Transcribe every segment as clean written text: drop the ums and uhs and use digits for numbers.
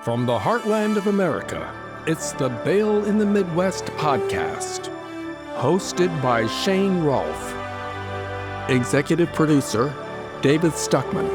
From the heartland of America, it's the Bail in the Midwest podcast, hosted by Shane Rolfe. Executive producer, David Stuckman.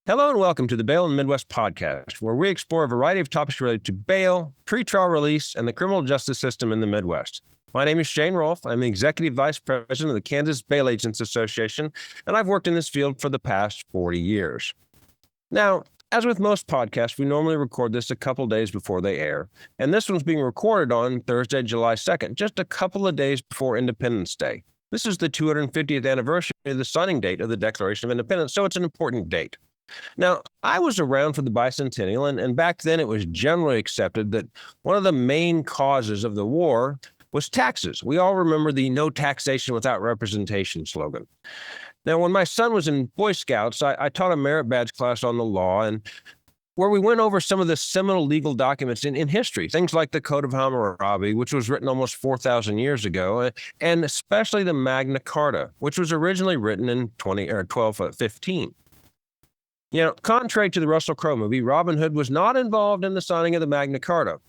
Hello and welcome to the Bail in the Midwest podcast, where we explore a variety of topics related to bail, pretrial release, and the criminal justice system in the Midwest. My name is Shane Rolfe. I'm the Executive Vice President of the Kansas Bail Agents Association, and I've worked in this field for the past 40 years. Now, as with most podcasts, we normally record this a couple days before they air, and this one's being recorded on Thursday, July 2nd, just a couple of days before Independence Day. This is the 250th anniversary of the signing date of the Declaration of Independence, so it's an important date. Now, I was around for the bicentennial, and back then it was generally accepted that one of the main causes of the war was taxes. We all remember the no taxation without representation slogan. Now, when my son was in Boy Scouts, I taught a merit badge class on the law, and where we went over some of the seminal legal documents in history, things like the Code of Hammurabi, which was written almost 4,000 years ago, and especially the Magna Carta, which was originally written in 1215. You know, contrary to the Russell Crowe movie, Robin Hood was not involved in the signing of the Magna Carta.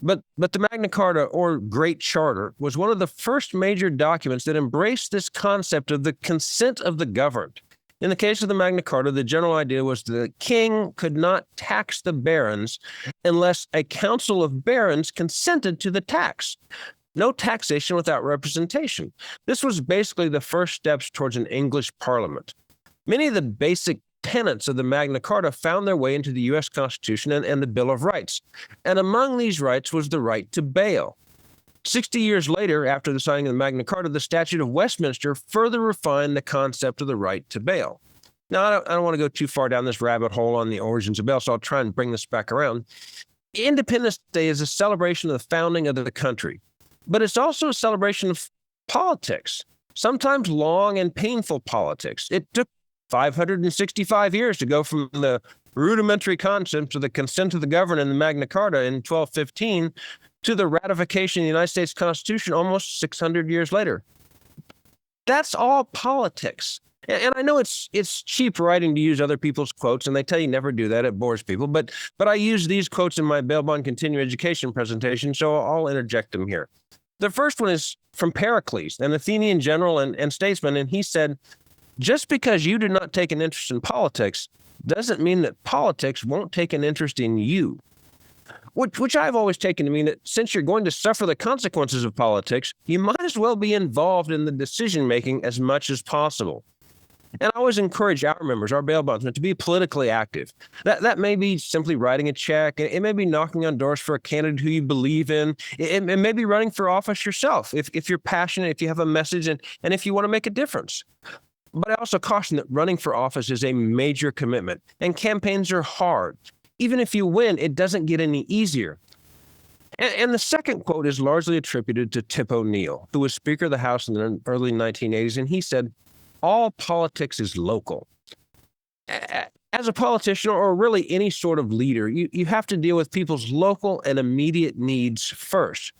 But the Magna Carta, or Great Charter, was one of the first major documents that embraced this concept of the consent of the governed. In the case of the Magna Carta, the general idea was the king could not tax the barons unless a council of barons consented to the tax. No taxation without representation. This was basically the first steps towards an English parliament. Many of the basic tenets of the Magna Carta found their way into the U.S. Constitution and the Bill of Rights. And among these rights was the right to bail. 60 years later, after the signing of the Magna Carta, the Statute of Westminster further refined the concept of the right to bail. Now, I don't want to go too far down this rabbit hole on the origins of bail, so I'll try and bring this back around. Independence Day is a celebration of the founding of the country, but it's also a celebration of politics, sometimes long and painful politics. It took 565 years to go from the rudimentary concept of the consent of the governed in the Magna Carta in 1215 to the ratification of the United States Constitution almost 600 years later. That's all politics. And I know it's cheap writing to use other people's quotes, and they tell you never do that. It bores people. But I use these quotes in my bail bond continuing education presentation, so I'll interject them here. The first one is from Pericles, an Athenian general and statesman, and he said, "Just because you do not take an interest in politics doesn't mean that politics won't take an interest in you." Which I've always taken to mean that since you're going to suffer the consequences of politics, you might as well be involved in the decision-making as much as possible. And I always encourage our members, our bail bondsmen, to be politically active. That may be simply writing a check. It may be knocking on doors for a candidate who you believe in. It may be running for office yourself if you're passionate, if you have a message, and if you want to make a difference. But I also caution that running for office is a major commitment, and campaigns are hard. Even if you win, it doesn't get any easier. And the second quote is largely attributed to Tip O'Neill, who was Speaker of the House in the early 1980s, and he said, "All politics is local." As a politician, or really any sort of leader, you have to deal with people's local and immediate needs first.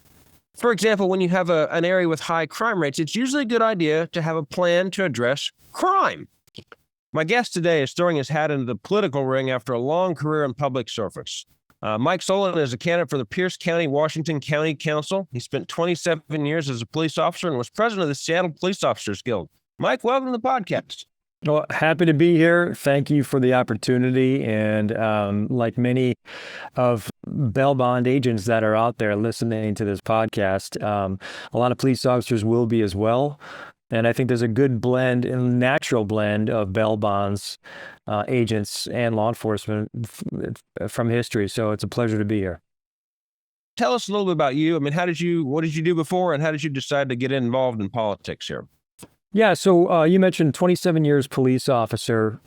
For example, when you have an area with high crime rates, it's usually a good idea to have a plan to address crime. My guest today is throwing his hat into the political ring after a long career in public service. Mike Solan is a candidate for the Pierce County, Washington County Council. He spent 27 years as a police officer and was president of the Seattle Police Officers Guild. Mike, welcome to the podcast. Well, happy to be here. Thank you for the opportunity. And like many of bail bond agents that are out there listening to this podcast, a lot of police officers will be as well. And I think there's a good blend, a natural blend of bail bonds, agents, and law enforcement from history. So it's a pleasure to be here. Tell us a little bit about you. I mean, what did you do before, and how did you decide to get involved in politics here? Yeah, so you mentioned 27 years police officer.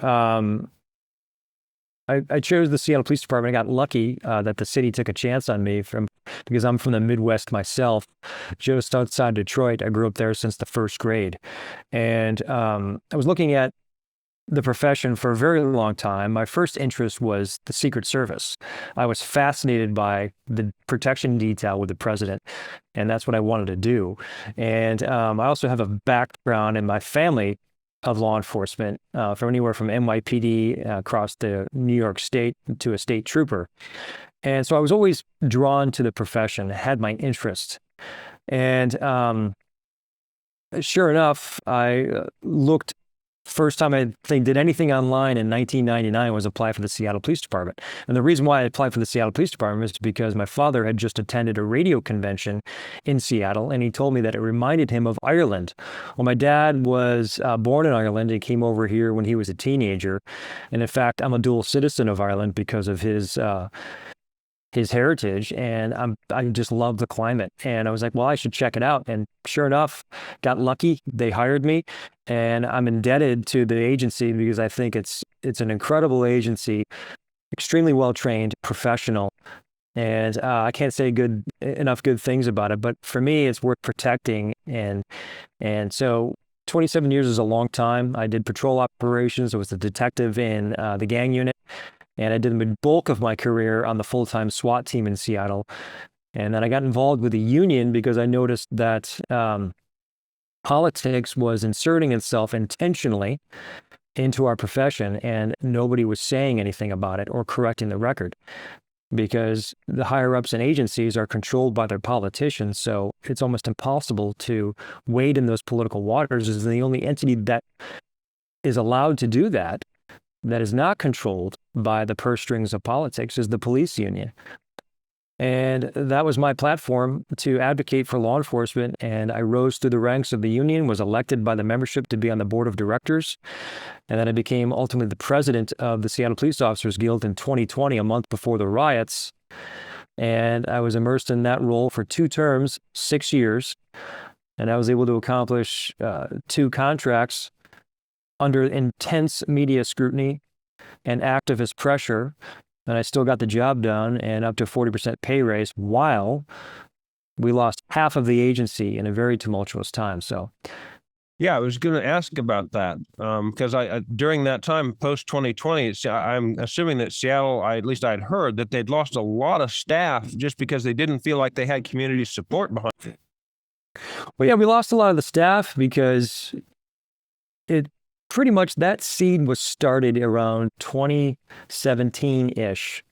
I chose the Seattle Police Department. I got lucky that the city took a chance on me because I'm from the Midwest myself, just outside Detroit. I grew up there since the first grade. And I was looking at the profession for a very long time. My first interest was the Secret Service. I was fascinated by the protection detail with the president, and that's what I wanted to do. And I also have a background in my family of law enforcement, from anywhere from NYPD across the New York State to a state trooper. And so I was always drawn to the profession, had my interest. And sure enough, I looked. First time I think did anything online in 1999 was apply for the Seattle Police Department. And the reason why I applied for the Seattle Police Department is because my father had just attended a radio convention in Seattle, and he told me that it reminded him of Ireland. Well, my dad was born in Ireland and came over here when he was a teenager. And in fact, I'm a dual citizen of Ireland because of his heritage, and I just love the climate. And I was like, well, I should check it out. And sure enough, got lucky. They hired me, and I'm indebted to the agency because I think it's an incredible agency, extremely well trained, professional, and I can't say enough good things about it. But for me, it's worth protecting, and so 27 years is a long time. I did patrol operations. I was a detective in the gang unit. And I did the bulk of my career on the full-time SWAT team in Seattle. And then I got involved with the union because I noticed that politics was inserting itself intentionally into our profession, and nobody was saying anything about it or correcting the record because the higher-ups in agencies are controlled by their politicians. So it's almost impossible to wade in those political waters. As the only entity that is allowed to do that is not controlled by the purse strings of politics is the police union. And that was my platform to advocate for law enforcement. And I rose through the ranks of the union, was elected by the membership to be on the board of directors. And then I became ultimately the president of the Seattle Police Officers Guild in 2020, a month before the riots. And I was immersed in that role for 2 terms, 6 years. And I was able to accomplish 2 contracts under intense media scrutiny and activist pressure, and I still got the job done and up to 40% pay raise while we lost half of the agency in a very tumultuous time. So, yeah, I was going to ask about that because I during that time, post 2020, I'm assuming that Seattle, at least I'd heard that they'd lost a lot of staff just because they didn't feel like they had community support behind it. Well, yeah, we lost a lot of the staff because pretty much that seed was started around 2017-ish,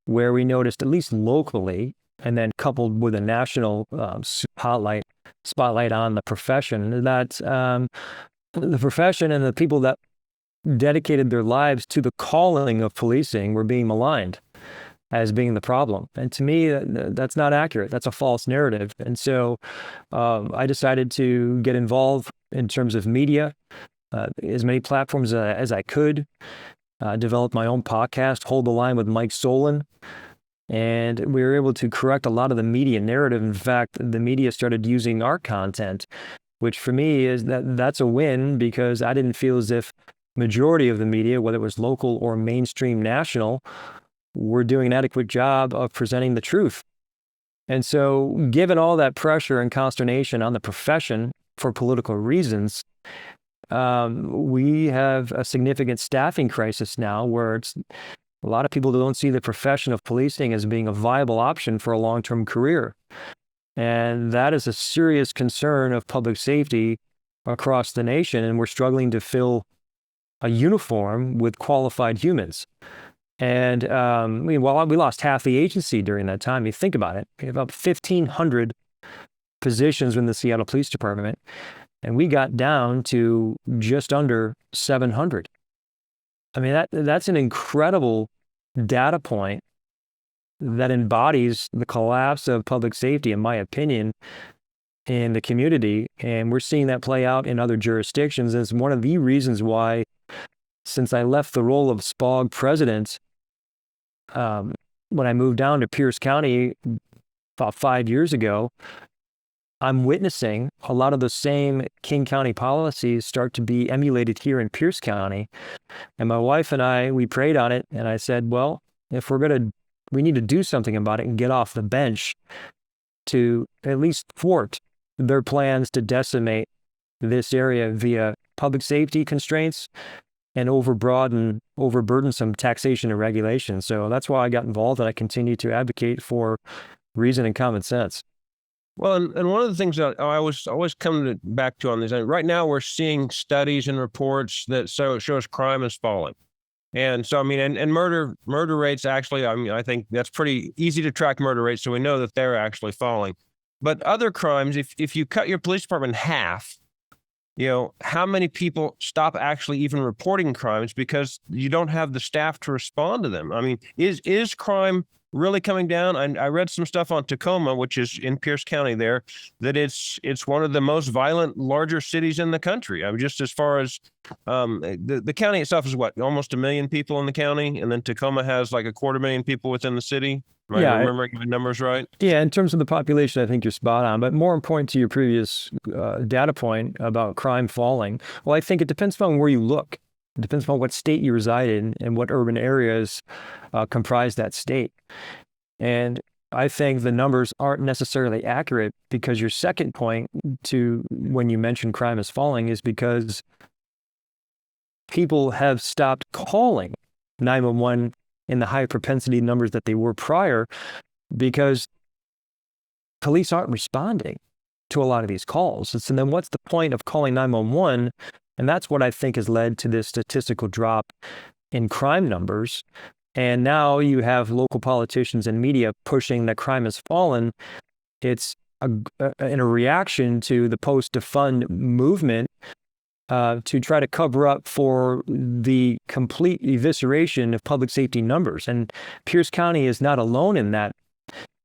where we noticed, at least locally, and then coupled with a national spotlight on the profession, that the profession and the people that dedicated their lives to the calling of policing were being maligned as being the problem. And to me, that's not accurate. That's a false narrative. And so I decided to get involved in terms of media, as many platforms as I could, develop my own podcast, Hold the Line with Mike Solan. And we were able to correct a lot of the media narrative. In fact, the media started using our content, which for me is that's a win because I didn't feel as if majority of the media, whether it was local or mainstream national, were doing an adequate job of presenting the truth. And so given all that pressure and consternation on the profession for political reasons, we have a significant staffing crisis now where a lot of people don't see the profession of policing as being a viable option for a long-term career. And that is a serious concern of public safety across the nation. And we're struggling to fill a uniform with qualified humans. And we lost half the agency during that time. You think about it, we have about 1,500 positions in the Seattle Police Department. And we got down to just under 700. I mean, that's an incredible data point that embodies the collapse of public safety, in my opinion, in the community. And we're seeing that play out in other jurisdictions. And it's one of the reasons why, since I left the role of SPOG president, when I moved down to Pierce County about 5 years ago, I'm witnessing a lot of the same King County policies start to be emulated here in Pierce County. And my wife and I, we prayed on it. And I said, well, if we need to do something about it and get off the bench to at least thwart their plans to decimate this area via public safety constraints and overburden some taxation and regulation. So that's why I got involved, and I continue to advocate for reason and common sense. Well, and one of the things that I was always coming back to on this, right now we're seeing studies and reports that shows crime is falling. And so, I mean, and murder rates actually, I mean, I think that's pretty easy to track murder rates. So we know that they're actually falling. But other crimes, if you cut your police department in half, how many people stop actually even reporting crimes because you don't have the staff to respond to them? I mean, is crime really coming down? I read some stuff on Tacoma, which is in Pierce County there, that it's one of the most violent, larger cities in the country. I mean, just as far as the county itself is what, almost 1 million people in the county, and then Tacoma has like 250,000 people within the city. Am I remembering the numbers right? Yeah, in terms of the population, I think you're spot on. But more important to your previous data point about crime falling, well, I think it depends on where you look. It depends on what state you reside in and what urban areas comprise that state. And I think the numbers aren't necessarily accurate because your second point to when you mention crime is falling is because people have stopped calling 911 in the high propensity numbers that they were prior because police aren't responding to a lot of these calls. And so then what's the point of calling 911? And that's what I think has led to this statistical drop in crime numbers. And now you have local politicians and media pushing that crime has fallen. It's in a reaction to the post-defund movement to try to cover up for the complete evisceration of public safety numbers. And Pierce County is not alone in that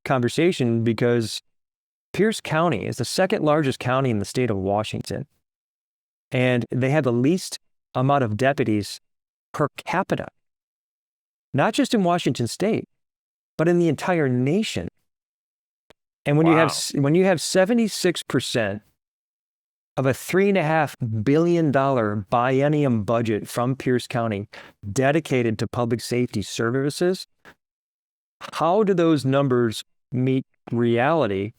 conversation because Pierce County is the second largest county in the state of Washington. And they have the least amount of deputies per capita, not just in Washington state, but in the entire nation. And when you have 76% of a $3.5 billion biennium budget from Pierce County dedicated to public safety services, how do those numbers meet reality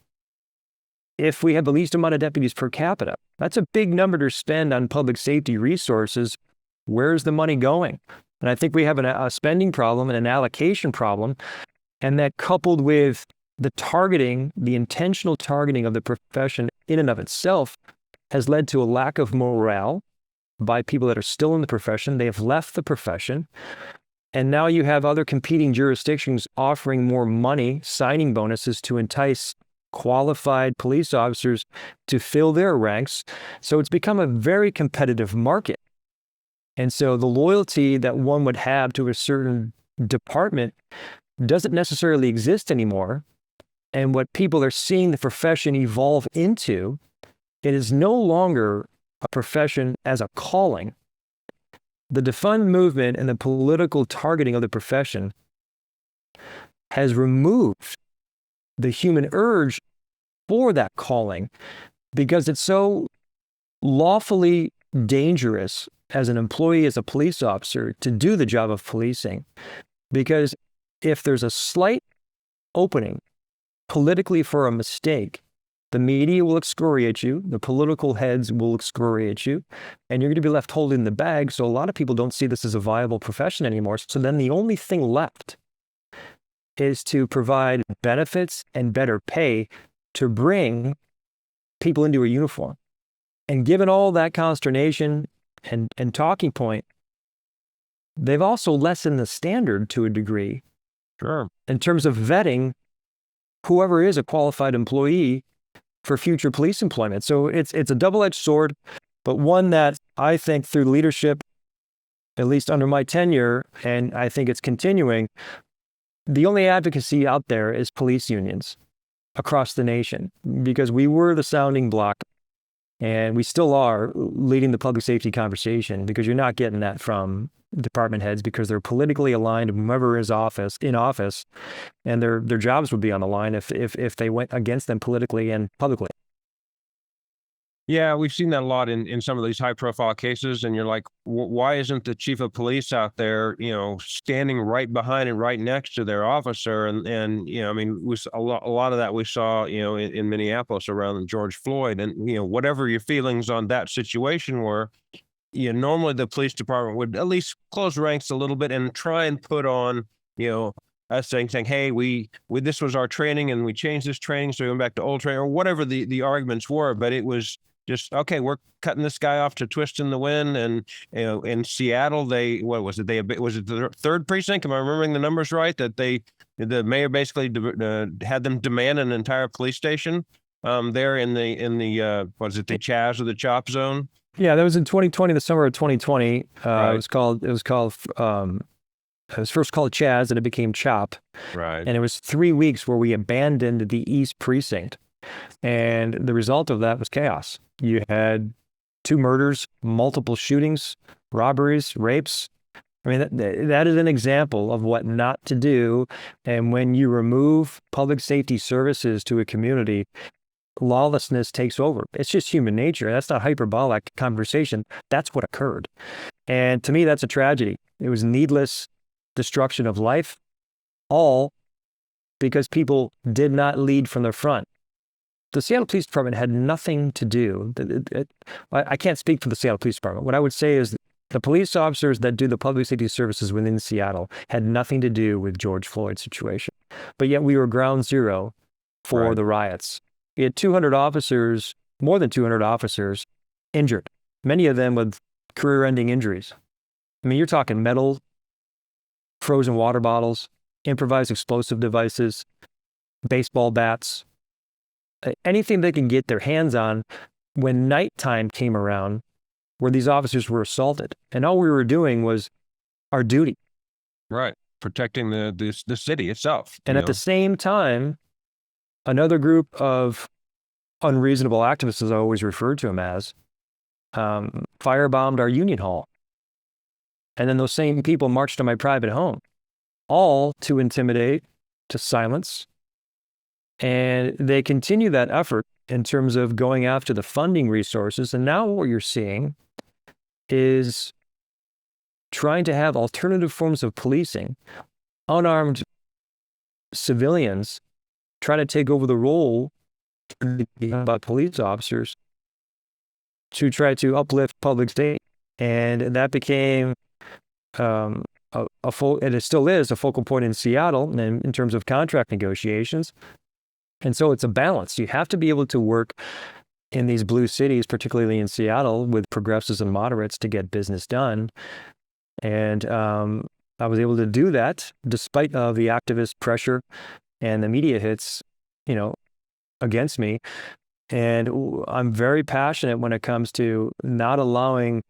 if we have the least amount of deputies per capita? That's a big number to spend on public safety resources. Where's the money going? And I think we have a spending problem and an allocation problem, and that coupled with the targeting, the intentional targeting of the profession in and of itself has led to a lack of morale by people that are still in the profession. They have left the profession. And now you have other competing jurisdictions offering more money, signing bonuses to entice qualified police officers to fill their ranks. So it's become a very competitive market. And so the loyalty that one would have to a certain department doesn't necessarily exist anymore. And what people are seeing the profession evolve into, it is no longer a profession as a calling. The defund movement and the political targeting of the profession has removed the human urge for that calling because it's so lawfully dangerous as an employee, as a police officer, to do the job of policing. Because if there's a slight opening politically for a mistake, the media will excoriate you, the political heads will excoriate you, and you're going to be left holding the bag. So a lot of people don't see this as a viable profession anymore. So then the only thing left is to provide benefits and better pay to bring people into a uniform. And given all that consternation and talking point, they've also lessened the standard to a degree. Sure. In terms of vetting whoever is a qualified employee for future police employment. So it's a double-edged sword, but one that I think through leadership, at least under my tenure, and I think it's continuing, the only advocacy out there is police unions across the nation, because we were the sounding block and we still are leading the public safety conversation, because you're not getting that from department heads because they're politically aligned, whoever is in office, and their jobs would be on the line if they went against them politically and publicly. Yeah, we've seen that a lot in some of these high profile cases. And you're like, why isn't the chief of police out there, standing right behind and right next to their officer? And I mean, a lot of that we saw, in Minneapolis around George Floyd. And, whatever your feelings on that situation were, normally the police department would at least close ranks a little bit and try and put on, us saying, hey, we this was our training and we changed this training, so we went back to old training, or whatever the arguments were. But it was just, okay, we're cutting this guy off to twist in the wind. And in Seattle, what was it? Was it the third precinct? Am I remembering the numbers right? That the mayor basically had them demand an entire police station there in the what is it, the Chaz or the Chop zone? Yeah, that was in 2020, the summer of 2020. Right. It was first called Chaz, and it became Chop. Right. And it was 3 weeks where we abandoned the East Precinct. And the result of that was chaos. You had 2 murders, multiple shootings, robberies, rapes. I mean, that is an example of what not to do. And when you remove public safety services to a community, lawlessness takes over. It's just human nature. That's not hyperbolic conversation. That's what occurred. And to me, that's a tragedy. It was needless destruction of life, all because people did not lead from the front. The Seattle Police Department had nothing to do. I can't speak for the Seattle Police Department. What I would say is the police officers that do the public safety services within Seattle had nothing to do with George Floyd's situation. But yet we were ground zero for the riots. We had 200 officers, more than 200 officers, injured, many of them with career-ending injuries. I mean, you're talking metal, frozen water bottles, improvised explosive devices, baseball bats, anything they can get their hands on when nighttime came around where these officers were assaulted. And all we were doing was our duty. Right. Protecting the city itself. And at the same time, another group of unreasonable activists, as I always refer to them as, firebombed our union hall. And then those same people marched to my private home, all to intimidate, to silence. And they continue that effort in terms of going after the funding resources. And now what you're seeing is trying to have alternative forms of policing, unarmed civilians try to take over the role by police officers to try to uplift public safety. And that became and it still is a focal point in Seattle in terms of contract negotiations. And so it's a balance. You have to be able to work in these blue cities, particularly in Seattle, with progressives and moderates to get business done. And I was able to do that despite the activist pressure and the media hits, against me. And I'm very passionate when it comes to not allowing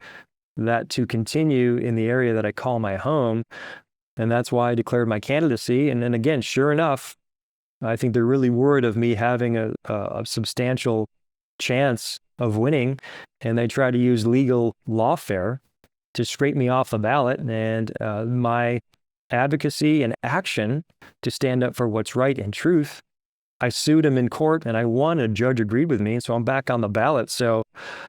that to continue in the area that I call my home. And that's why I declared my candidacy. And then again, sure enough, I think they're really worried of me having a substantial chance of winning. And they try to use legal lawfare to scrape me off the ballot. And my advocacy and action to stand up for what's right and truth, I sued him in court and I won. A judge agreed with me, so I'm back on the ballot. So,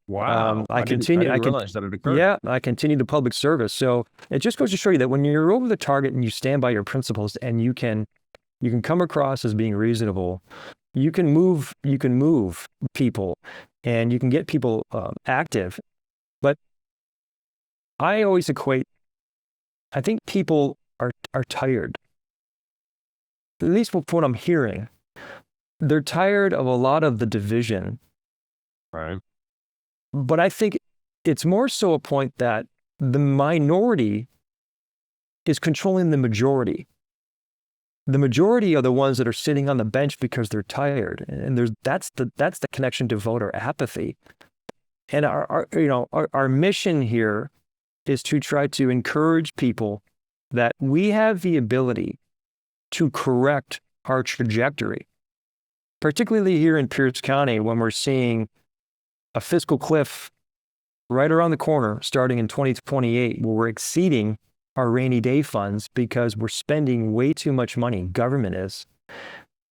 wow, I continue. I didn't realize that it occurred. Yeah, I continue the public service. So it just goes to show you that when you're over the target and you stand by your principles, and you can come across as being reasonable, you can move people, and you can get people active. But I always equate. I think people are tired. At least from what I'm hearing. They're tired of a lot of the division. Right. But I think it's more so a point that the minority is controlling the majority. The majority are the ones that are sitting on the bench because they're tired. And that's the connection to voter apathy. And our mission here is to try to encourage people that we have the ability to correct our trajectory. Particularly here in Pierce County, when we're seeing a fiscal cliff right around the corner starting in 2028, where we're exceeding our rainy day funds because we're spending way too much money, government is,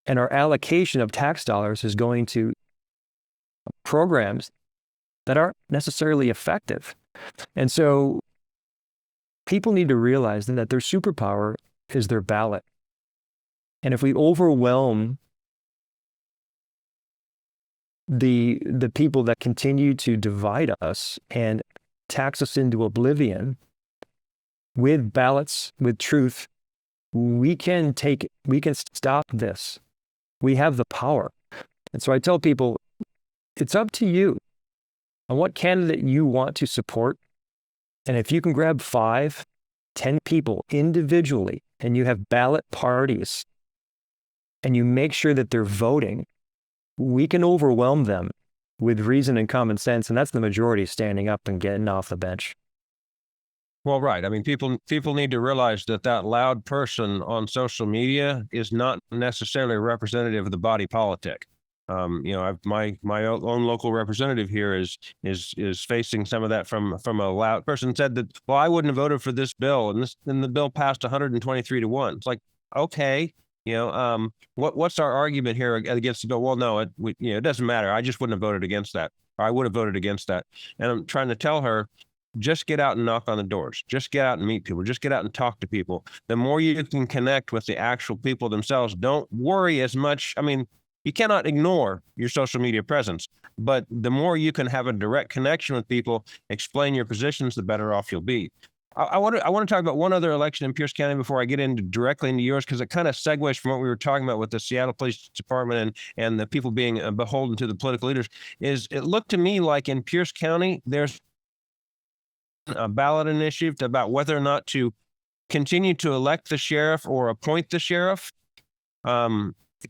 and our allocation of tax dollars is going to programs that aren't necessarily effective. And so people need to realize that their superpower is their ballot. And if we overwhelm the people that continue to divide us and tax us into oblivion with ballots, with truth, we can stop this. We have the power. And so I tell people, it's up to you on what candidate you want to support. And if you can grab 5, 10 people individually, and you have ballot parties, and you make sure that they're voting, we can overwhelm them with reason and common sense. And that's the majority standing up and getting off the bench. Well, right. I mean, people need to realize that loud person on social media is not necessarily representative of the body politic. My own local representative here is facing some of that from a loud person. Said that, well, I wouldn't have voted for this bill, and the bill passed 123-1. It's like, okay, what's our argument here against the bill? Well, no, it doesn't matter. I just wouldn't have voted against that, or I would have voted against that. And I'm trying to tell her, just get out and knock on the doors. Just get out and meet people. Just get out and talk to people. The more you can connect with the actual people themselves, don't worry as much. I mean, you cannot ignore your social media presence, but the more you can have a direct connection with people, explain your positions, the better off you'll be. I want to talk about one other election in Pierce County before I get directly into yours, because it kind of segues from what we were talking about with the Seattle Police Department and the people being beholden to the political leaders. It looked to me like in Pierce County, there's a ballot initiative about whether or not to continue to elect the sheriff or appoint the sheriff.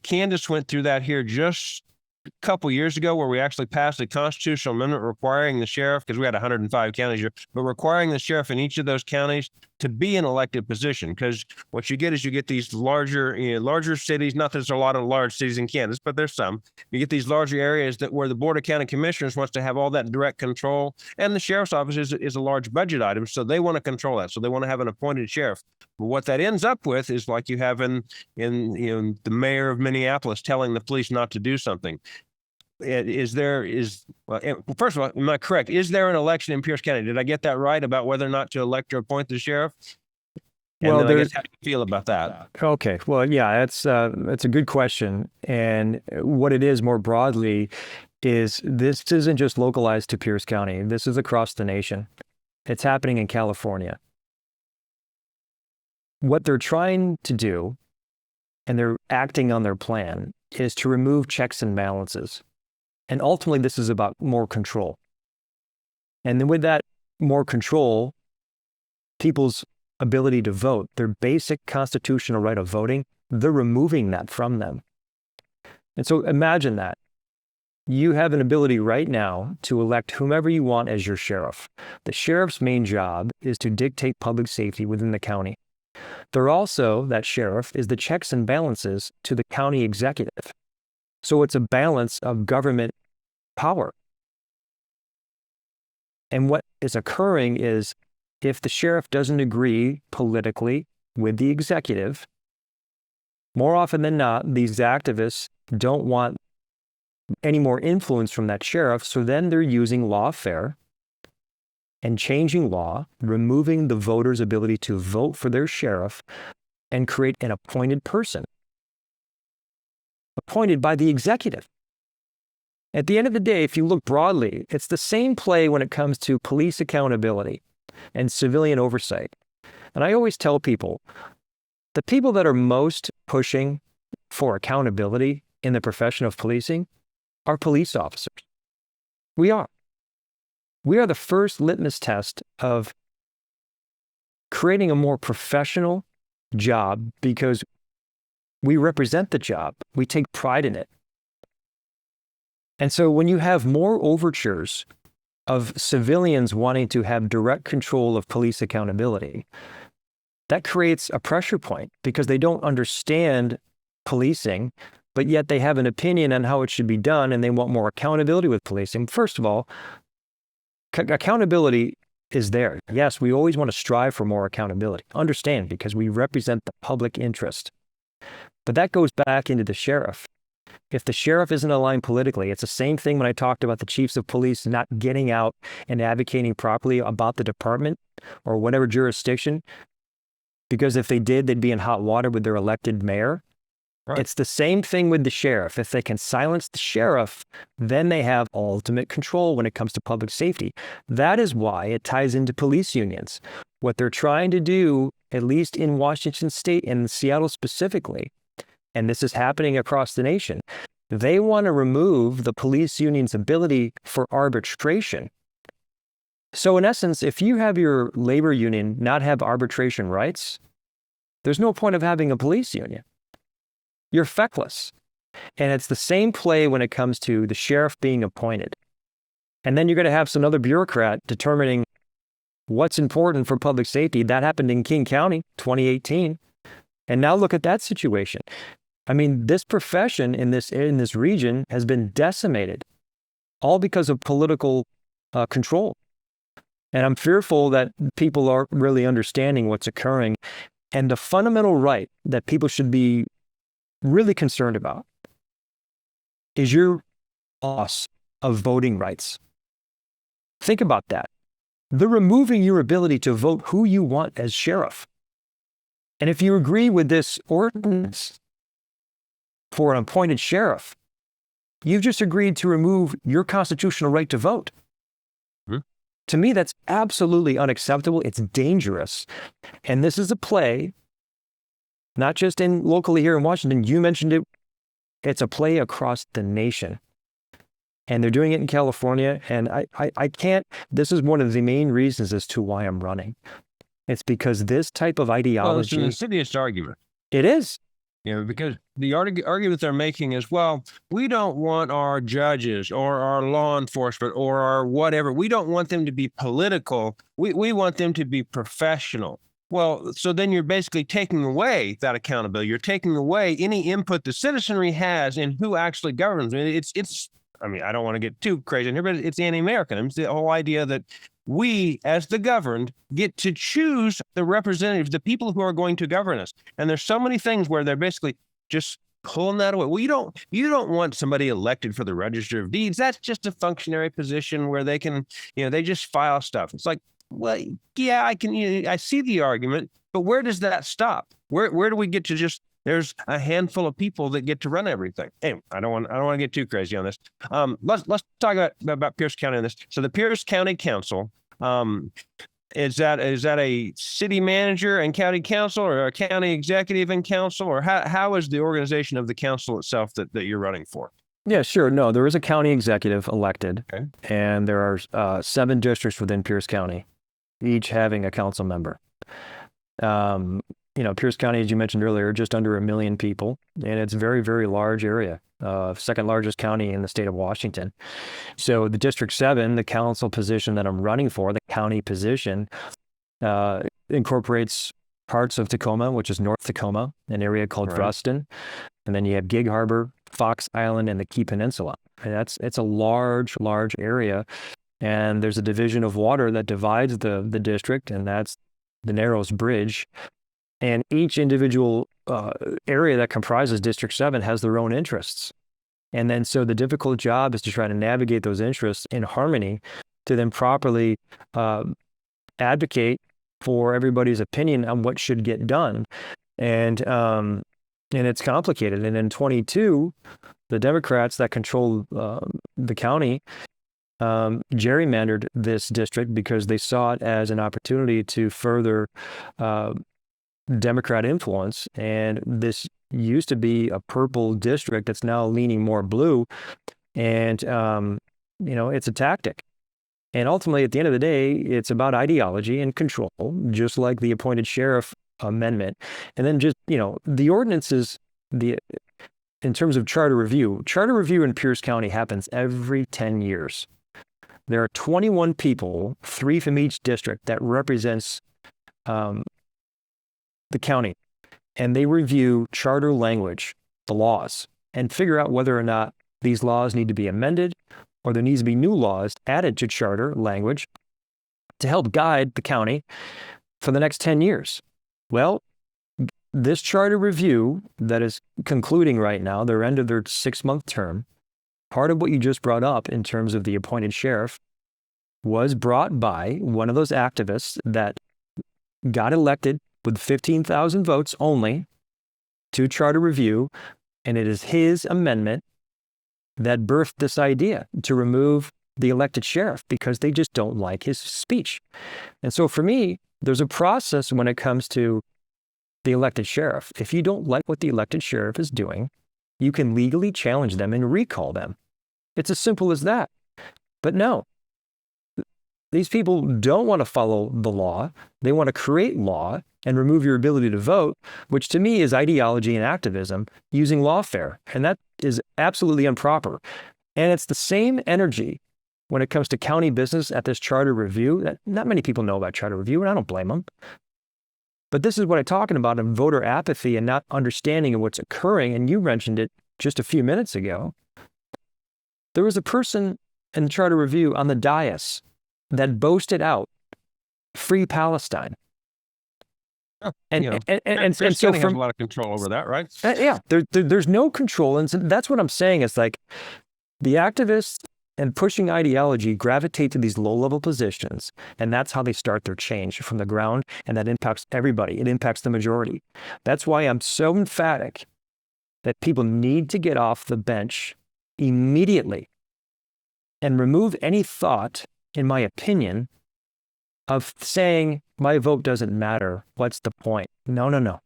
Kansas went through that here just a couple years ago, where we actually passed a constitutional amendment requiring the sheriff, because we had 105 counties here, but requiring the sheriff in each of those counties to be an elected position. Because what you get is these larger cities. Not that there's a lot of large cities in Kansas, but there's some. You get these larger areas where the Board of County Commissioners wants to have all that direct control, and the sheriff's office is a large budget item, so they want to control that. So they want to have an appointed sheriff. But what that ends up with is like you have in the mayor of Minneapolis telling the police not to do something. First of all, am I correct? Is there an election in Pierce County? Did I get that right about whether or not to elect or appoint the sheriff? And well, I guess how do you feel about that? Okay. Well, yeah, that's a good question. And what it is more broadly is this isn't just localized to Pierce County. This is across the nation. It's happening in California. What they're trying to do, and they're acting on their plan, is to remove checks and balances. And ultimately, this is about more control. And then with that more control, people's ability to vote, their basic constitutional right of voting, they're removing that from them. And so imagine that. You have an ability right now to elect whomever you want as your sheriff. The sheriff's main job is to dictate public safety within the county. That sheriff is the checks and balances to the county executive. So it's a balance of government power. And what is occurring is, if the sheriff doesn't agree politically with the executive, more often than not, these activists don't want any more influence from that sheriff, so then they're using lawfare and changing law, removing the voters' ability to vote for their sheriff, and create an appointed person, appointed by the executive. At the end of the day, if you look broadly, it's the same play when it comes to police accountability and civilian oversight. And I always tell people, the people that are most pushing for accountability in the profession of policing are police officers. We are. We are the first litmus test of creating a more professional job, because we represent the job. We take pride in it. And so when you have more overtures of civilians wanting to have direct control of police accountability, that creates a pressure point, because they don't understand policing, but yet they have an opinion on how it should be done, and they want more accountability with policing. First of all, accountability is there. Yes, we always want to strive for more accountability. Understand, because we represent the public interest. But that goes back into the sheriff. If the sheriff isn't aligned politically, it's the same thing when I talked about the chiefs of police not getting out and advocating properly about the department or whatever jurisdiction, because if they did, they'd be in hot water with their elected mayor. Right. It's the same thing with the sheriff. If they can silence the sheriff, then they have ultimate control when it comes to public safety. That is why it ties into police unions. What they're trying to do, at least in Washington State and Seattle specifically, and this is happening across the nation, they want to remove the police union's ability for arbitration. So in essence, if you have your labor union not have arbitration rights, there's no point of having a police union. You're feckless. And it's the same play when it comes to the sheriff being appointed. And then you're going to have some other bureaucrat determining what's important for public safety. That happened in King County, 2018. And now look at that situation. I mean, this profession in this region has been decimated, all because of political control. And I'm fearful that people aren't really understanding what's occurring. And the fundamental right that people should be really concerned about is your loss of voting rights. Think about that. They're removing your ability to vote who you want as sheriff. And if you agree with this ordinance for an appointed sheriff, you've just agreed to remove your constitutional right to vote. To me, that's absolutely unacceptable. It's dangerous. And this is a play, not just locally here in Washington. You mentioned it. It's a play across the nation. And they're doing it in California. And I can't, this is one of the main reasons as to why I'm running. It's because this type of ideology. Well, it's an insidious argument. It is. Because the argument they're making is, well, we don't want our judges or our law enforcement or our whatever. We don't want them to be political. We want them to be professional. Well, so then you're basically taking away that accountability. You're taking away any input the citizenry has in who actually governs. I mean, I don't want to get too crazy in here, but it's anti-American. It's the whole idea that we, as the governed, get to choose the representatives, the people who are going to govern us. And there's so many things where they're basically just pulling that away. Well, you don't want somebody elected for the Register of Deeds. That's just a functionary position where they can, they just file stuff. It's like, well, yeah, I see the argument, but where does that stop? Where do we get to just, there's a handful of people that get to run everything. Anyway, I don't want to get too crazy on this. Let's talk about Pierce County on this. So the Pierce County Council, is that a city manager and county council, or a county executive and council, or how is the organization of the council itself that you're running for? Yeah, sure. No, there is a county executive elected, okay, and there are 7 districts within Pierce County, each having a council member. Pierce County, as you mentioned earlier, just under 1 million people, and it's a very, very large area, second largest county in the state of Washington. So the District 7, the council position that I'm running for, the county position, incorporates parts of Tacoma, which is North Tacoma, an area called Ruston, and then you have Gig Harbor, Fox Island, and the Key Peninsula. And it's a large, large area, and there's a division of water that divides the district, and that's the Narrows Bridge. And each individual area that comprises District 7 has their own interests. And then so the difficult job is to try to navigate those interests in harmony to then properly advocate for everybody's opinion on what should get done. And it's complicated. And in 22, the Democrats that control the county gerrymandered this district because they saw it as an opportunity to further Democrat influence, and this used to be a purple district that's now leaning more blue, and it's a tactic. And ultimately, at the end of the day, it's about ideology and control, just like the appointed sheriff amendment. And then just, the ordinances, in terms of charter review in Pierce County happens every 10 years. There are 21 people, 3 from each district, that represents the county, and they review charter language, the laws, and figure out whether or not these laws need to be amended or there needs to be new laws added to charter language to help guide the county for the next 10 years. Well, this charter review that is concluding right now, their end of their 6-month term, part of what you just brought up in terms of the appointed sheriff was brought by one of those activists that got elected with 15,000 votes only to charter review, and it is his amendment that birthed this idea to remove the elected sheriff because they just don't like his speech. And so for me, there's a process when it comes to the elected sheriff. If you don't like what the elected sheriff is doing, you can legally challenge them and recall them. It's as simple as that. But no, these people don't want to follow the law. They want to create law and remove your ability to vote, which to me is ideology and activism using lawfare. And that is absolutely improper. And it's the same energy when it comes to county business at this charter review. That not many people know about charter review, and I don't blame them. But this is what I'm talking about in voter apathy and not understanding of what's occurring. And you mentioned it just a few minutes ago. There was a person in the charter review on the dais that boasted out free Palestine. Oh, and you know, and so has a lot of control over that, right? Yeah, there's no control. And so that's what I'm saying. It's like the activists and pushing ideology gravitate to these low-level positions, and that's how they start their change from the ground, and that impacts everybody. It impacts the majority. That's why I'm so emphatic that people need to get off the bench immediately and remove any thought, in my opinion, of saying my vote doesn't matter. What's the point? No.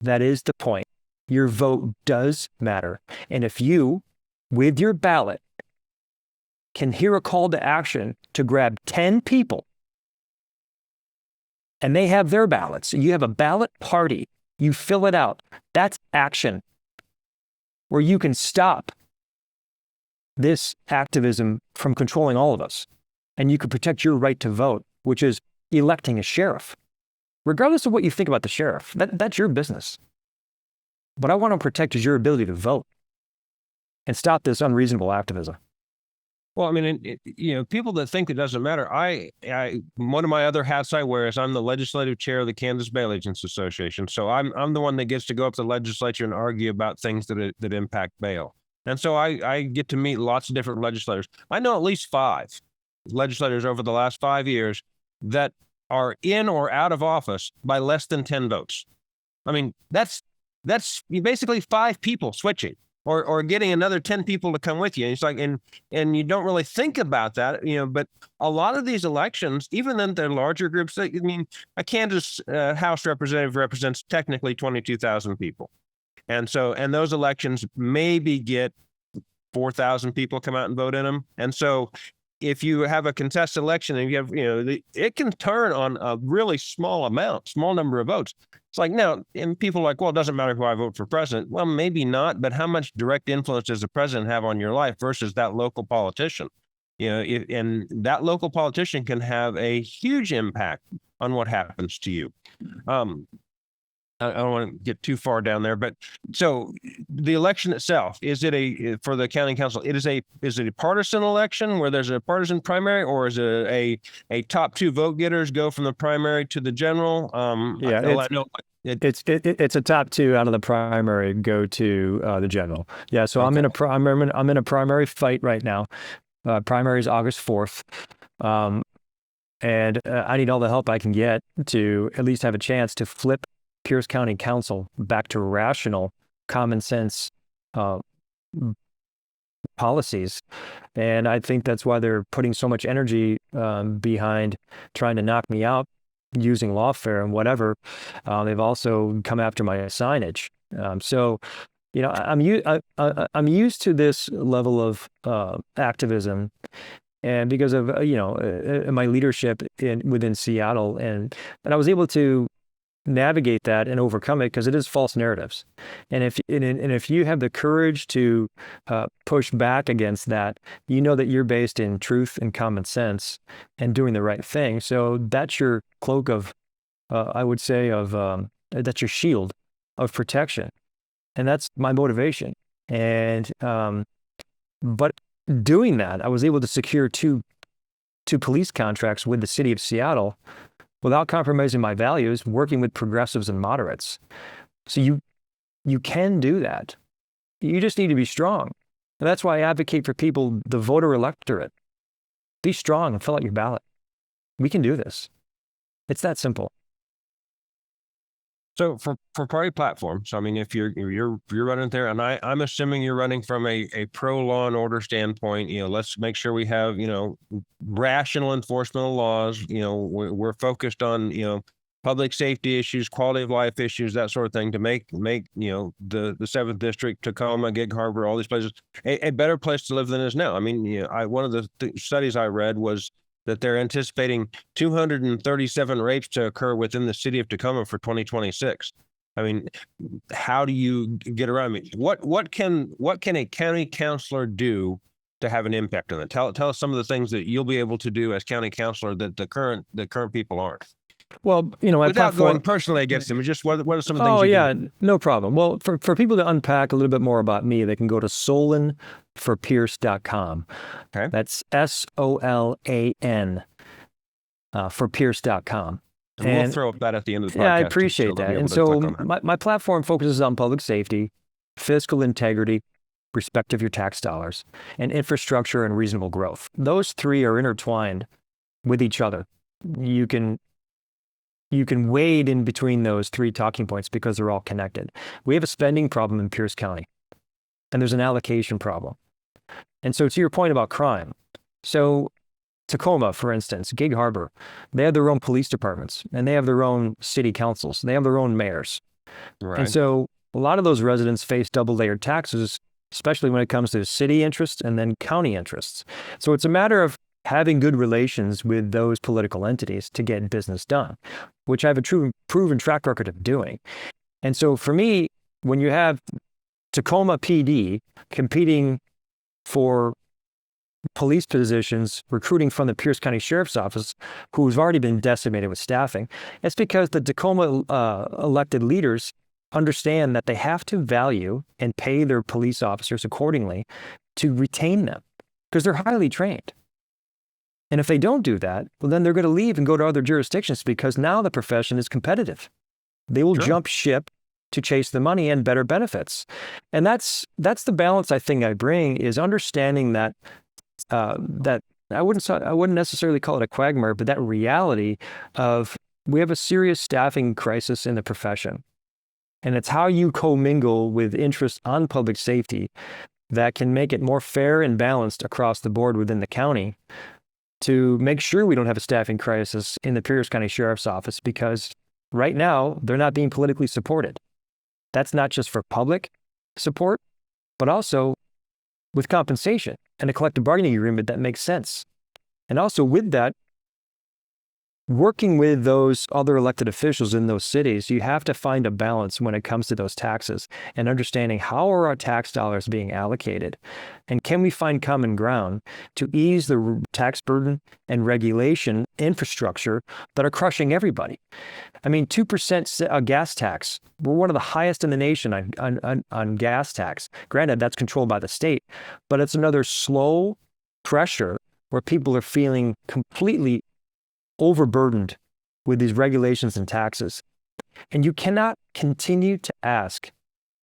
That is the point. Your vote does matter. And if you, with your ballot, can hear a call to action to grab 10 people and they have their ballots, you have a ballot party, you fill it out, that's action where you can stop this activism from controlling all of us. And you can protect your right to vote, which is electing a sheriff. Regardless of what you think about the sheriff, that's your business. What I want to protect is your ability to vote and stop this unreasonable activism. Well, I mean, people that think it doesn't matter. One of my other hats I wear is I'm the legislative chair of the Kansas Bail Agents Association. So I'm the one that gets to go up to the legislature and argue about things that impact bail. And so I get to meet lots of different legislators. I know at least 5 legislators over the last 5 years that are in or out of office by less than 10 votes. I mean, that's basically 5 people switching. Or getting another 10 people to come with you. And it's like, and you don't really think about that, but a lot of these elections, even in their larger groups, I mean, a Kansas House representative represents technically 22,000 people. And those elections maybe get 4,000 people come out and vote in them. And so if you have a contested election and you have, it can turn on a really small number of votes. It's like, now, and people are like, well, it doesn't matter who I vote for president. Well, maybe not, but how much direct influence does the president have on your life versus that local politician? And that local politician can have a huge impact on what happens to you. I don't want to get too far down there, but so the election itself, is it for the county council? Is it a partisan election where there's a partisan primary, or is it a top 2 vote getters go from the primary to the general? It's a top 2 out of the primary go to the general. Yeah, so okay. I'm in a primary fight right now. Primary is August 4th. And I need all the help I can get to at least have a chance to flip Pierce County Council back to rational, common sense policies. And I think that's why they're putting so much energy behind trying to knock me out using lawfare and whatever. They've also come after my signage. So, I'm used to this level of activism, and because of my leadership within Seattle, and I was able to navigate that and overcome it because it is false narratives. And if you have the courage to push back against that, you know that you're based in truth and common sense and doing the right thing. So that's your cloak of, I would say, that's your shield of protection. And that's my motivation. And but doing that, I was able to secure two police contracts with the city of Seattle without compromising my values, working with progressives and moderates. So you can do that. You just need to be strong. And that's why I advocate for people, the voter electorate. Be strong and fill out your ballot. We can do this. It's that simple. So for party platforms, I mean, if you're running there, and I'm assuming you're running from a pro law and order standpoint, let's make sure we have, rational enforcement of laws. We're focused on, public safety issues, quality of life issues, that sort of thing, to make the 7th District, Tacoma, Gig Harbor, all these places a better place to live than it is now. I mean, one of the studies I read was that they're anticipating 237 rapes to occur within the city of Tacoma for 2026. I mean, how do you get around me? What can a county councilor do to have an impact on that? Tell us some of the things that you'll be able to do as county councilor that the current people aren't. Well, my Without platform, going personally against them, just what are some of the things Oh, you yeah, can do? no problem. Well, for people to unpack a little bit more about me, they can go to solanforpierce.com. Okay. That's SOLAN for pierce.com. And we'll throw up that at the end of the podcast. Yeah, I appreciate that. And so that. my platform focuses on public safety, fiscal integrity, respect of your tax dollars, and infrastructure and reasonable growth. Those three are intertwined with each other. You can wade in between those three talking points because they're all connected. We have a spending problem in Pierce County, and there's an allocation problem. And so to your point about crime, so Tacoma, for instance, Gig Harbor, they have their own police departments, and they have their own city councils. They have their own mayors. Right. And so a lot of those residents face double-layered taxes, especially when it comes to city interests and then county interests. So it's a matter of having good relations with those political entities to get business done, which I have a true proven track record of doing. And so for me, when you have Tacoma PD competing for police positions, recruiting from the Pierce County Sheriff's Office, who's already been decimated with staffing, it's because the Tacoma elected leaders understand that they have to value and pay their police officers accordingly to retain them because they're highly trained. And if they don't do that, well, then they're going to leave and go to other jurisdictions because now the profession is competitive. They will jump ship to chase the money and better benefits. And that's the balance I think I bring, is understanding that that I wouldn't necessarily call it a quagmire, but that reality of we have a serious staffing crisis in the profession. And it's how you commingle with interest on public safety that can make it more fair and balanced across the board within the county to make sure we don't have a staffing crisis in the Pierce County Sheriff's Office, because right now they're not being politically supported. That's not just for public support, but also with compensation and a collective bargaining agreement that makes sense. And also with that, working with those other elected officials in those cities, you have to find a balance when it comes to those taxes and understanding how are our tax dollars being allocated, and can we find common ground to ease the tax burden and regulation infrastructure that are crushing everybody. I mean, 2% gas tax. We're one of the highest in the nation on gas tax. Granted, that's controlled by the state, but it's another slow pressure where people are feeling completely overburdened with these regulations and taxes. And you cannot continue to ask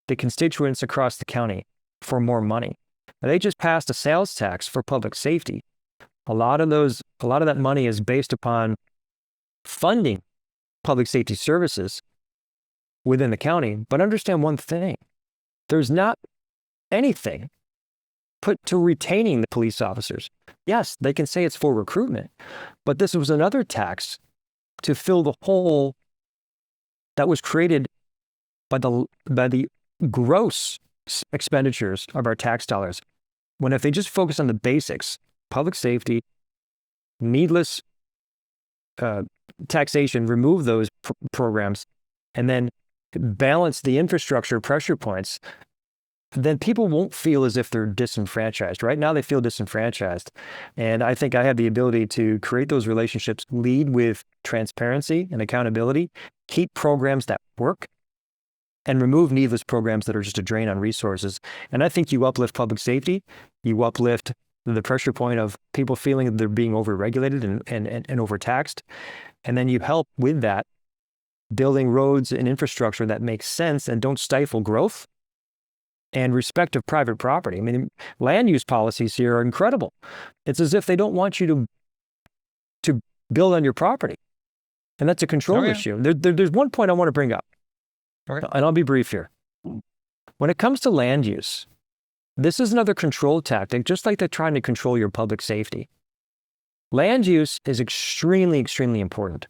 the constituents across the county for more money. Now, they just passed a sales tax for public safety. A lot of that money is based upon funding public safety services within the county. But understand one thing, there's not anything put to retaining the police officers. Yes, they can say it's for recruitment, but this was another tax to fill the hole that was created by the gross expenditures of our tax dollars. When if they just focus on the basics, public safety, needless taxation, remove those programs, and then balance the infrastructure pressure points, then people won't feel as if they're disenfranchised. Right now, they feel disenfranchised. And I think I have the ability to create those relationships, lead with transparency and accountability, keep programs that work, and remove needless programs that are just a drain on resources. And I think you uplift public safety, you uplift the pressure point of people feeling that they're being overregulated and overtaxed. And then you help with that, building roads and infrastructure that makes sense and don't stifle growth and respect of private property. I mean, land use policies here are incredible. It's as if they don't want you to build on your property. And that's a control issue. There's one point I want to bring up. Okay. And I'll be brief here. When it comes to land use, this is another control tactic, just like they're trying to control your public safety. Land use is extremely, extremely important.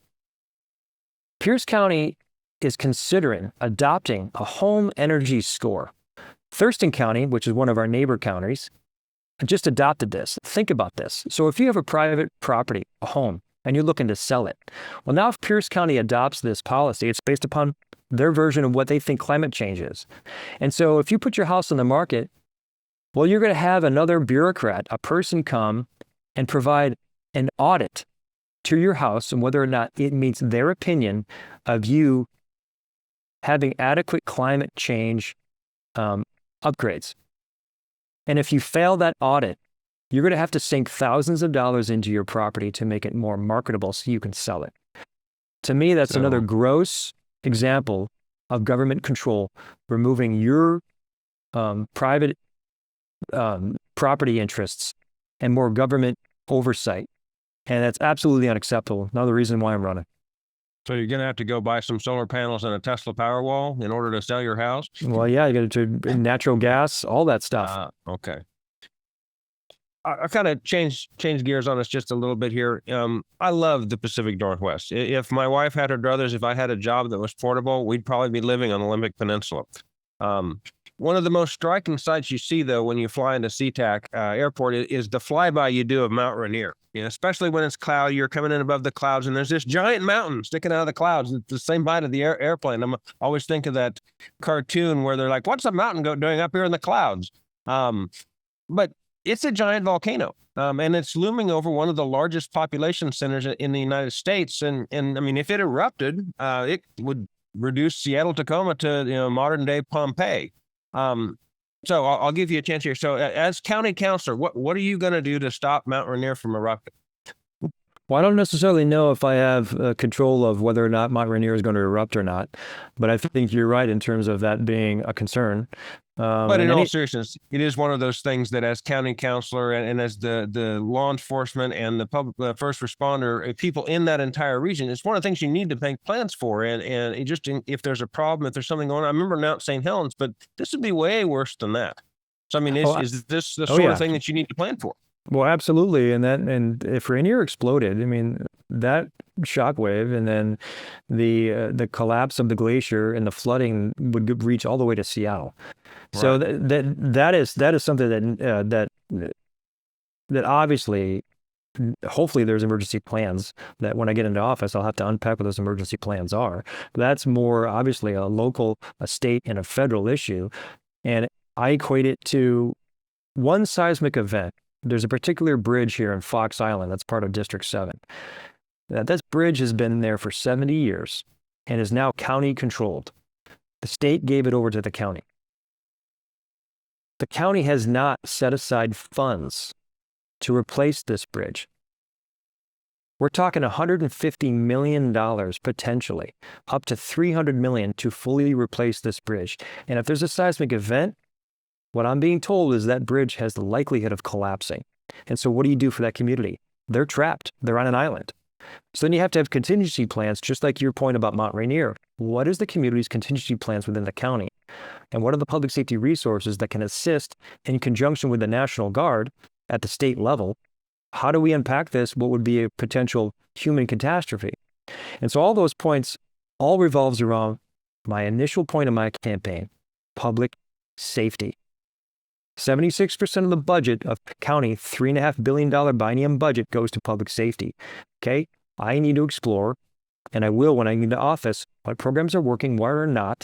Pierce County is considering adopting a home energy score. Thurston County, which is one of our neighbor counties, just adopted this. Think about this. So if you have a private property, a home, and you're looking to sell it, well, now if Pierce County adopts this policy, it's based upon their version of what they think climate change is. And so if you put your house on the market, well, you're going to have another bureaucrat, a person come and provide an audit to your house and whether or not it meets their opinion of you having adequate climate change upgrades. And if you fail that audit, you're going to have to sink thousands of dollars into your property to make it more marketable so you can sell it. To me, that's another gross example of government control, removing your private property interests and more government oversight. And that's absolutely unacceptable. Another reason why I'm running. So you're going to have to go buy some solar panels and a Tesla Powerwall in order to sell your house? Well, yeah, you got to natural gas, all that stuff. Okay. I kind of change gears on us just a little bit here. I love the Pacific Northwest. If my wife had her druthers, if I had a job that was portable, we'd probably be living on the Olympic Peninsula. One of the most striking sights you see, though, when you fly into SeaTac Airport is the flyby you do of Mount Rainier. You know, especially when it's cloudy, you're coming in above the clouds, and there's this giant mountain sticking out of the clouds. It's the same height of the airplane. I'm always think of that cartoon where they're like, "What's a mountain doing up here in the clouds?" But it's a giant volcano, and it's looming over one of the largest population centers in the United States. And I mean, if it erupted, it would reduce Seattle, Tacoma to modern day Pompeii. So I'll give you a chance here. So as county councilor, what are you going to do to stop Mount Rainier from erupting? Well, I don't necessarily know if I have control of whether or not Mount Rainier is going to erupt or not, but I think you're right in terms of that being a concern. But in all seriousness, it is one of those things that as county councilor and as the law enforcement and the public first responder, people in that entire region, it's one of the things you need to make plans for. And it just, if there's a problem, if there's something going on, I remember Mount St. Helens, but this would be way worse than that. So, I mean, is this the sort of thing that you need to plan for? Well, absolutely. And if Rainier exploded, I mean, that shockwave and then the collapse of the glacier and the flooding would reach all the way to Seattle. Right. So that is something that obviously, hopefully there's emergency plans that when I get into office, I'll have to unpack what those emergency plans are. But that's more obviously a local, a state, and a federal issue. And I equate it to one seismic event. There's a particular bridge here in Fox Island that's part of District 7. This bridge has been there for 70 years and is now county controlled. The state gave it over to the county. The county has not set aside funds to replace this bridge. We're talking $150 million potentially, up to $300 million to fully replace this bridge. And if there's a seismic event, what I'm being told is that bridge has the likelihood of collapsing. And so what do you do for that community? They're trapped. They're on an island. So then you have to have contingency plans, just like your point about Mount Rainier. What is the community's contingency plans within the county? And what are the public safety resources that can assist in conjunction with the National Guard at the state level? How do we unpack this? What would be a potential human catastrophe? And so all those points all revolves around my initial point of my campaign, public safety. 76% of the budget of county $3.5 billion biennium budget goes to public safety. Okay, I need to explore, and I will when I get into office, what programs are working, what are not,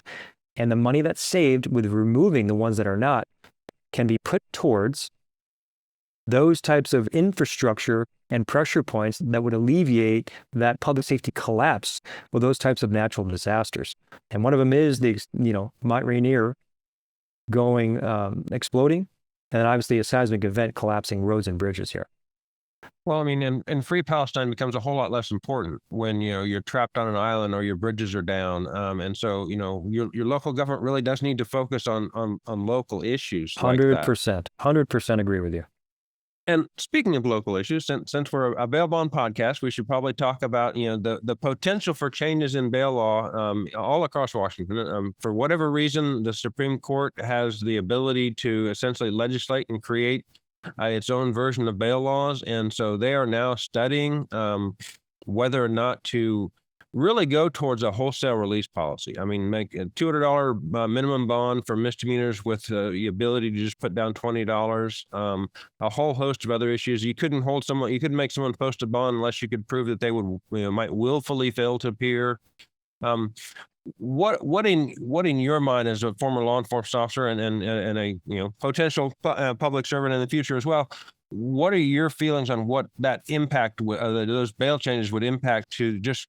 and the money that's saved with removing the ones that are not can be put towards those types of infrastructure and pressure points that would alleviate that public safety collapse with those types of natural disasters. And one of them is the Mount Rainier exploding, and obviously a seismic event collapsing roads and bridges here. Well, I mean, and free Palestine becomes a whole lot less important when you're trapped on an island or your bridges are down, and so your local government really does need to focus on local issues. 100%, 100% agree with you. And speaking of local issues, since we're a bail bond podcast, we should probably talk about the potential for changes in bail law all across Washington. For whatever reason, the Supreme Court has the ability to essentially legislate and create its own version of bail laws, and so they are now studying whether or not to really go towards a wholesale release policy. I mean, make a $200 minimum bond for misdemeanors with the ability to just put down $20. A whole host of other issues. You couldn't make someone post a bond unless you could prove that they would might willfully fail to appear. What in your mind, as a former law enforcement officer and a potential public servant in the future as well, what are your feelings on what that impact those bail changes would impact to just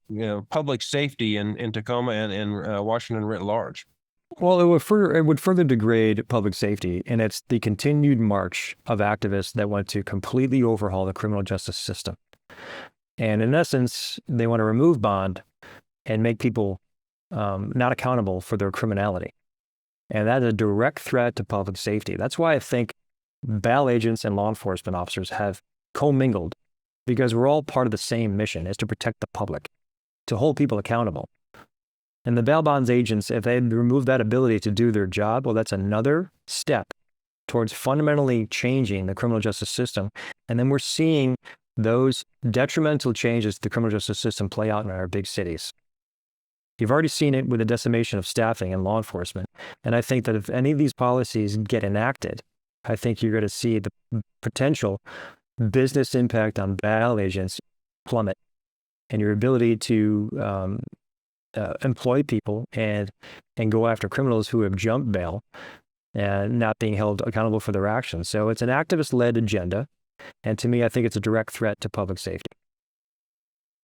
public safety in Tacoma and Washington writ large? Well, it would further degrade public safety, and it's the continued march of activists that want to completely overhaul the criminal justice system. And in essence, they want to remove bond and make people not accountable for their criminality. And that is a direct threat to public safety. That's why I think bail agents and law enforcement officers have commingled, because we're all part of the same mission, is to protect the public, to hold people accountable. And the bail bonds agents, if they remove that ability to do their job, well, that's another step towards fundamentally changing the criminal justice system. And then we're seeing those detrimental changes to the criminal justice system play out in our big cities. You've already seen it with the decimation of staffing in law enforcement. And I think that if any of these policies get enacted, I think you're going to see the potential business impact on bail agents plummet, and your ability to employ people and go after criminals who have jumped bail and not being held accountable for their actions. So it's an activist-led agenda, and to me, I think it's a direct threat to public safety.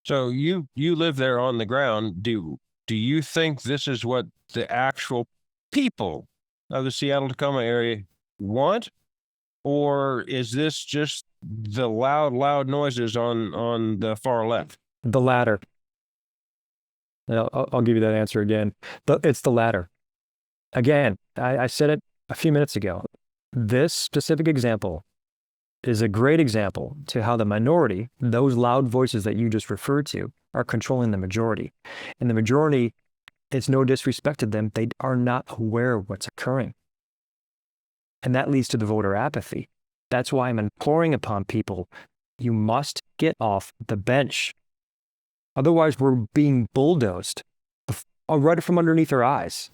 So you live there on the ground. Do you think this is what the actual people of the Seattle-Tacoma area want, or is this just the loud noises on the far left? The latter. I'll give you that answer again. It's the latter. Again, I said it a few minutes ago. This specific example is a great example to how the minority, those loud voices that you just referred to, are controlling the majority. And the majority, it's no disrespect to them, they are not aware of what's occurring. And that leads to the voter apathy. That's why I'm imploring upon people, you must get off the bench. Otherwise, we're being bulldozed right from underneath our eyes.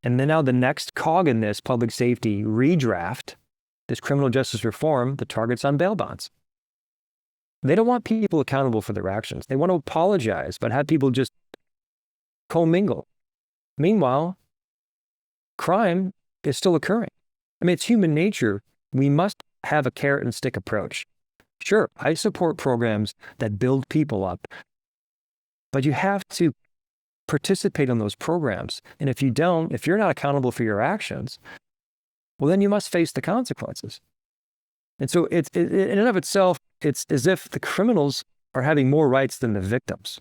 And then now the next cog in this public safety redraft, this criminal justice reform, the target's on bail bonds. They don't want people accountable for their actions. They want to apologize, but have people just commingle. Meanwhile, crime is still occurring. I mean, it's human nature. We must have a carrot and stick approach. Sure, I support programs that build people up, but you have to participate in those programs. And if you don't, if you're not accountable for your actions, well, then you must face the consequences. And so in and of itself, it's as if the criminals are having more rights than the victims.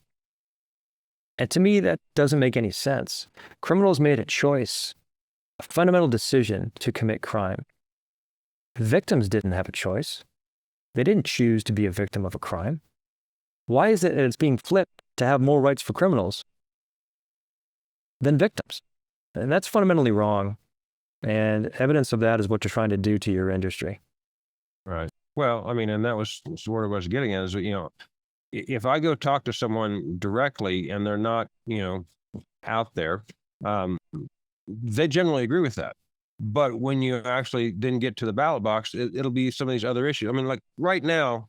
And to me, that doesn't make any sense. Criminals made a choice, a fundamental decision to commit crime. Victims didn't have a choice. They didn't choose to be a victim of a crime. Why is it that it's being flipped to have more rights for criminals than victims? And that's fundamentally wrong. And evidence of that is what you're trying to do to your industry. Right. Well, I mean, and that was sort of what I was getting at is, if I go talk to someone directly and they're not, out there, they generally agree with that. But when you actually then get to the ballot box, it'll be some of these other issues. I mean, like right now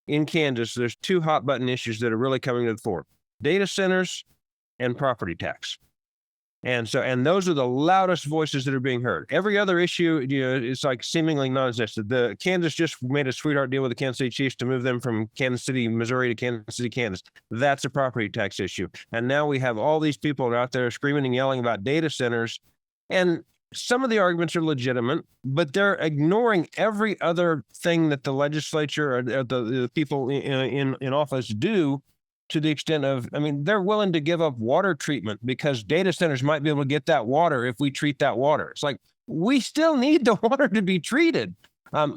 in Kansas, there's two hot button issues that are really coming to the fore: data centers and property tax. And those are the loudest voices that are being heard. Every other issue, it's like seemingly non-existent. Kansas just made a sweetheart deal with the Kansas City Chiefs to move them from Kansas City, Missouri to Kansas City, Kansas. That's a property tax issue. And now we have all these people out there screaming and yelling about data centers. And some of the arguments are legitimate, but they're ignoring every other thing that the legislature or the people in office do, to the extent of, I mean, they're willing to give up water treatment because data centers might be able to get that water if we treat that water. It's like, we still need the water to be treated.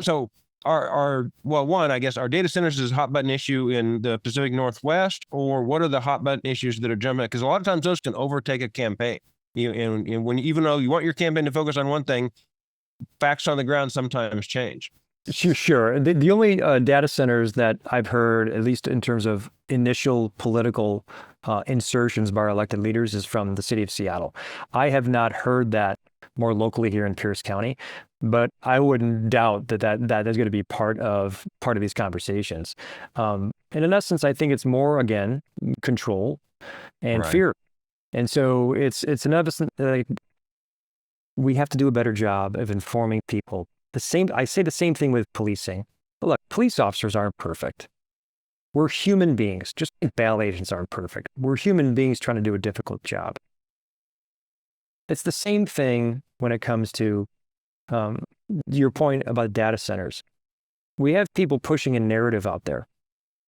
So one, I guess, are data centers is a hot button issue in the Pacific Northwest, or what are the hot button issues that are jumping? Because a lot of times those can overtake a campaign. And when, even though you want your campaign to focus on one thing, facts on the ground sometimes change. Sure. The only data centers that I've heard, at least in terms of initial political insertions by our elected leaders, is from the city of Seattle. I have not heard that more locally here in Pierce County, but I wouldn't doubt that is going to be part of these conversations. And in essence, I think it's more, again, control and fear. And so it's another, like, we have to do a better job of informing people. I say the same thing with policing. Look, police officers aren't perfect. We're human beings, just like bail agents aren't perfect. We're human beings trying to do a difficult job. It's the same thing when it comes to your point about data centers. We have people pushing a narrative out there.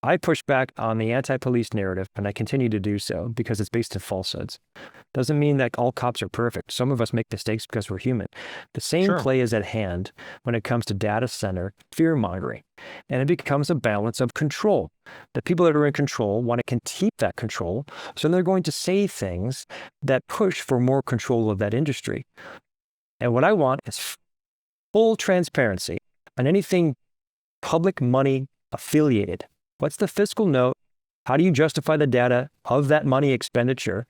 I push back on the anti-police narrative, and I continue to do so because it's based in falsehoods. Doesn't mean that all cops are perfect. Some of us make mistakes because we're human. The same play is at hand when it comes to data center fear-mongering, and it becomes a balance of control. The people that are in control want to keep that control, so they're going to say things that push for more control of that industry. And what I want is full transparency on anything public money affiliated. What's the fiscal note? How do you justify the data of that money expenditure?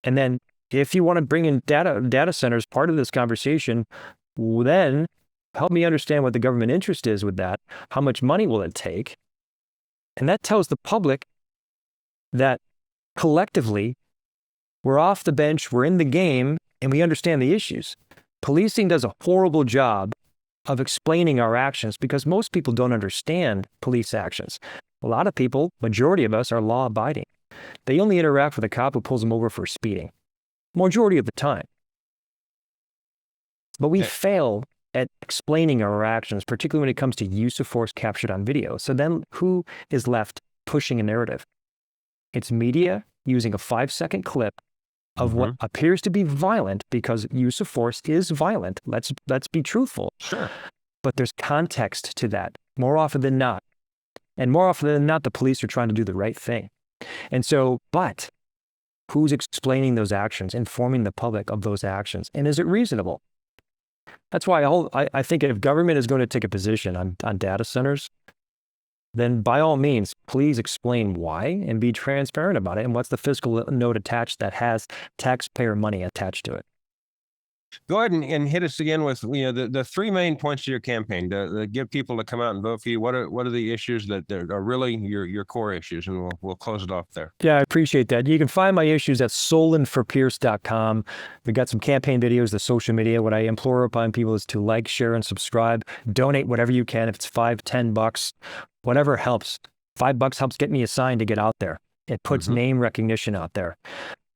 And then if you want to bring in data centers part of this conversation, then help me understand what the government interest is with that. How much money will it take? And that tells the public that collectively we're off the bench, we're in the game, and we understand the issues. Policing does a horrible job of explaining our actions because most people don't understand police actions. A lot of people, majority of us, are law-abiding. They only interact with a cop who pulls them over for speeding, majority of the time. But we fail at explaining our actions, particularly when it comes to use of force captured on video. So then who is left pushing a narrative? It's media using a 5-second clip of what appears to be violent, because use of force is violent. Let's be truthful. Sure. But there's context to that more often than not. And more often than not, the police are trying to do the right thing. And so, but who's explaining those actions, informing the public of those actions? And is it reasonable? That's why I think if government is going to take a position on data centers, then by all means, please explain why and be transparent about it. And what's the fiscal note attached that has taxpayer money attached to it? Go ahead and hit us again with the three main points of your campaign to get people to come out and vote for you. What are the issues that are really your core issues, and we'll close it off there. Yeah, I appreciate that. You can find my issues at solanforpierce.com. We've got some campaign videos, the social media. What I implore upon people is to like, share, and subscribe. Donate whatever you can. If it's $5, $10, whatever helps. $5 helps get me a sign to get out there. It puts name recognition out there.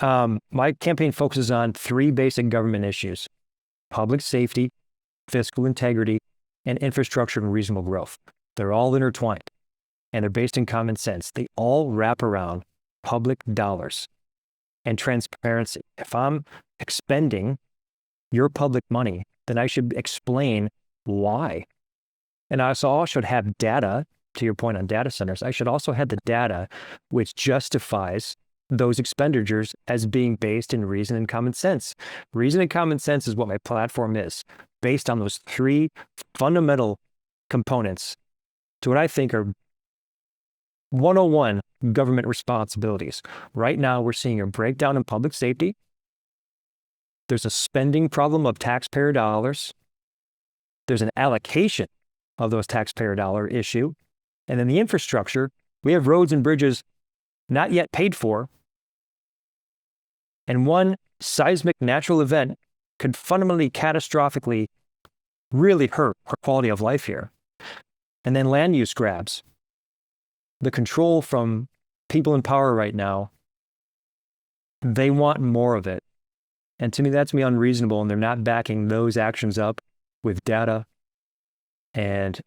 My campaign focuses on 3 basic government issues: public safety, fiscal integrity, and infrastructure and reasonable growth. They're all intertwined, and they're based in common sense. They all wrap around public dollars and transparency. If I'm expending your public money, then I should explain why. And I also should have data, to your point on data centers, I should also have the data which justifies those expenditures as being based in reason and common sense. Reason and common sense is what my platform is, based on those 3 fundamental components to what I think are 101 government responsibilities. Right now, we're seeing a breakdown in public safety. There's a spending problem of taxpayer dollars. There's an allocation of those taxpayer dollar issue. And then the infrastructure, we have roads and bridges not yet paid for. And one seismic natural event could fundamentally, catastrophically, really hurt our quality of life here. And then land use grabs. The control from people in power right now, they want more of it. And to me, that's unreasonable, and they're not backing those actions up with data and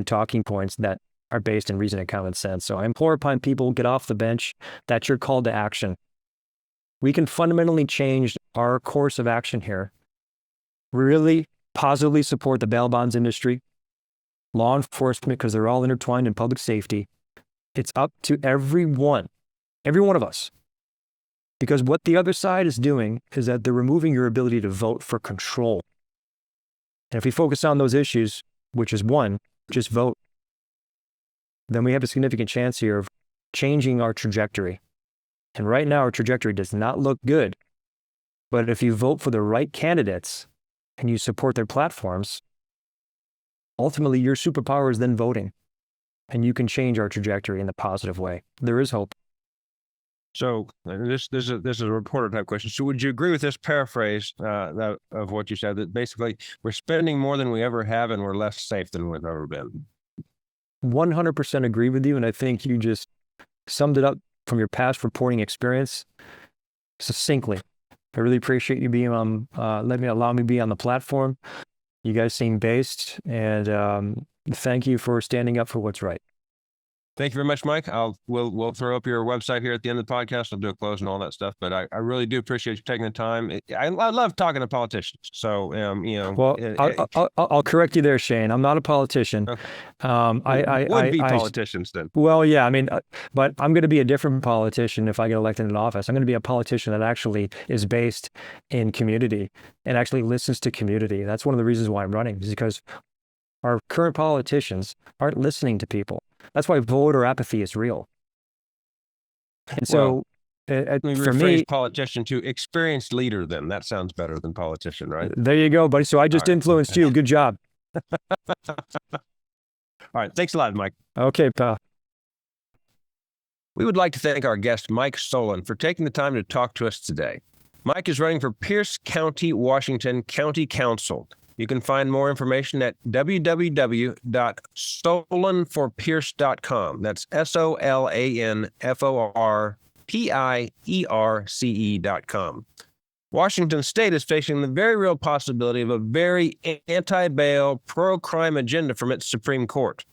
talking points that are based in reason and common sense. So I implore upon people, get off the bench. That's your call to action. We can fundamentally change our course of action here. Really positively support the bail bonds industry. law enforcement, because they're all intertwined in public safety. It's up to every one of us. Because what the other side is doing is that they're removing your ability to vote for control. And if we focus on those issues, which is one, just vote, then we have a significant chance here of changing our trajectory. And right now, our trajectory does not look good. But if you vote for the right candidates and you support their platforms, ultimately your superpower is then voting. And you can change our trajectory in the positive way. There is hope. So this is a reporter type question. So would you agree with this paraphrase of what you said, that basically we're spending more than we ever have and we're less safe than we've ever been? 100% agree with you. And I think you just summed it up from your past reporting experience succinctly. I really appreciate you being on, allow me to be on the platform. You guys seem based, and thank you for standing up for what's right. Thank you very much, Mike. We'll throw up your website here at the end of the podcast. I'll do a close and all that stuff. But I really do appreciate you taking the time. I love talking to politicians. So Well, I'll correct you there, Shane. I'm not a politician. Okay. I be politicians then. Well, yeah. I mean, but I'm going to be a different politician if I get elected in office. I'm going to be a politician that actually is based in community and actually listens to community. That's one of the reasons why I'm running, is because our current politicians aren't listening to people. That's why voter apathy is real. And so, let me for rephrase me, politician to experienced leader. Then that sounds better than politician, right? There you go, buddy. So I just influenced you. Good job. All right. Thanks a lot, Mike. Okay, pal. We would like to thank our guest, Mike Solan, for taking the time to talk to us today. Mike is running for Pierce County, Washington County Council. You can find more information at www.solanforpierce.com. That's SOLANFORPIERCE.com. Washington State is facing the very real possibility of a very anti-bail, pro-crime agenda from its Supreme Court.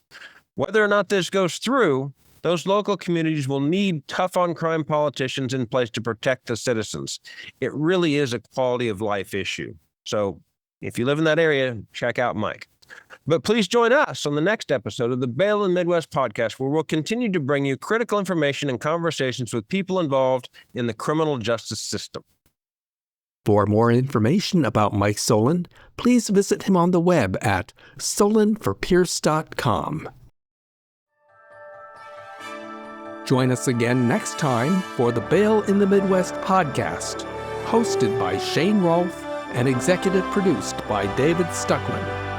Whether or not this goes through, those local communities will need tough-on-crime politicians in place to protect the citizens. It really is a quality of life issue. So if you live in that area, check out Mike. But please join us on the next episode of the Bail in Midwest podcast, where we'll continue to bring you critical information and conversations with people involved in the criminal justice system. For more information about Mike Solan, please visit him on the web at solanforpierce.com. Join us again next time for the Bail in the Midwest podcast, hosted by Shane Rolfe and executive produced by David Stuckman.